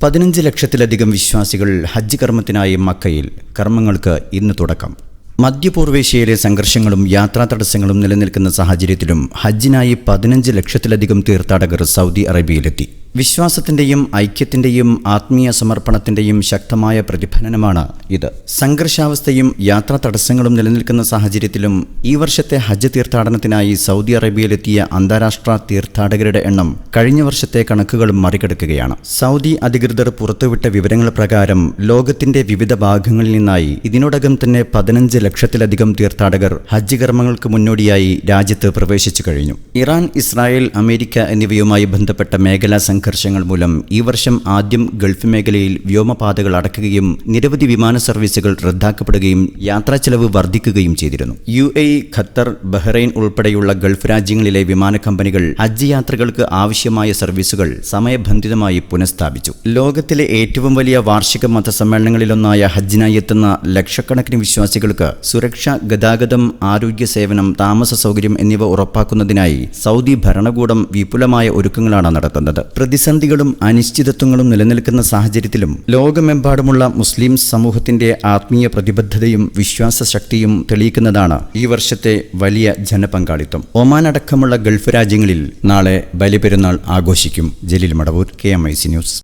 15 ലക്ഷത്തിലധികം വിശ്വാസികൾ ഹജ്ജ് കർമ്മത്തിനായി മക്കയിൽ. കർമ്മങ്ങൾക്ക് ഇന്ന് തുടക്കം. മധ്യപൂർവേഷ്യയിലെ സംഘർഷങ്ങളും യാത്രാ തടസ്സങ്ങളും നിലനിൽക്കുന്ന സാഹചര്യത്തിലും ഹജ്ജിനായി 15 ലക്ഷത്തിലധികം തീർത്ഥാടകർ സൗദി അറേബ്യയിലെത്തി. വിശ്വാസത്തിൻ്റെയും ഐക്യത്തിൻ്റെയും ആത്മീയ സമർപ്പണത്തിൻ്റെയും ശക്തമായ പ്രതിഫലനമാണ് ഇത്. സംഘർഷാവസ്ഥയും യാത്രാ തടസ്സങ്ങളും നിലനിൽക്കുന്ന സാഹചര്യത്തിലും ഈ വർഷത്തെ ഹജ്ജ് തീർത്ഥാടനത്തിനായി സൗദി അറേബ്യയിലെത്തിയ അന്താരാഷ്ട്ര തീർത്ഥാടകരുടെ എണ്ണം കഴിഞ്ഞ വർഷത്തെ കണക്കുകൾ മറികടക്കുകയാണ്. സൗദി അധികൃതർ പുറത്തുവിട്ട വിവരങ്ങൾ പ്രകാരം ലോകത്തിന്റെ വിവിധ ഭാഗങ്ങളിൽ നിന്നായി ഇതിനോടകം തന്നെ 15 ലക്ഷത്തിലധികം തീർത്ഥാടകർ ഹജ്ജ് കർമ്മങ്ങൾക്ക് മുന്നോടിയായി രാജ്യത്ത് പ്രവേശിച്ചു കഴിഞ്ഞു. ഇറാൻ, ഇസ്രായേൽ, അമേരിക്ക എന്നിവയുമായി ബന്ധപ്പെട്ട മേഖലാ സംഘർഷങ്ങൾ മൂലം ഈ വർഷം ആദ്യം ഗൾഫ് മേഖലയിൽ വ്യോമപാതകൾ അടയ്ക്കുകയും നിരവധി വിമാന സർവീസുകൾ റദ്ദാക്കപ്പെടുകയും യാത്രാച്ചെലവ് വർദ്ധിക്കുകയും ചെയ്തിരുന്നു. UAE, ഖത്തർ, ബഹ്റൈൻ ഉൾപ്പെടെയുള്ള ഗൾഫ് രാജ്യങ്ങളിലെ വിമാന കമ്പനികൾ ഹജ്ജ് യാത്രകൾക്ക് ആവശ്യമായ സർവീസുകൾ സമയബന്ധിതമായി പുനഃസ്ഥാപിച്ചു. ലോകത്തിലെ ഏറ്റവും വലിയ വാർഷിക മതസമ്മേളനങ്ങളിലൊന്നായ ഹജ്ജിനായി എത്തുന്ന ലക്ഷക്കണക്കിന് വിശ്വാസികൾക്ക് സുരക്ഷ, ഗതാഗതം, ആരോഗ്യ സേവനം, താമസ സൗകര്യം എന്നിവ ഉറപ്പാക്കുന്നതിനായി സൗദി ഭരണകൂടം വിപുലമായ ഒരുക്കങ്ങളാണ് നടത്തുന്നത്. പ്രതിസന്ധികളും അനിശ്ചിതത്വങ്ങളും നിലനിൽക്കുന്ന സാഹചര്യത്തിലും ലോകമെമ്പാടുമുള്ള മുസ്ലിം സമൂഹത്തിന്റെ ആത്മീയ പ്രതിബദ്ധതയും വിശ്വാസ ശക്തിയും തെളിയിക്കുന്നതാണ് ഈ വർഷത്തെ വലിയ ജനപങ്കാളിത്തം. ഒമാൻ അടക്കമുള്ള ഗൾഫ് രാജ്യങ്ങളിൽ നാളെ ബലിപെരുന്നാൾ ആഘോഷിക്കും. Jaleel Madavoor, KMIC news.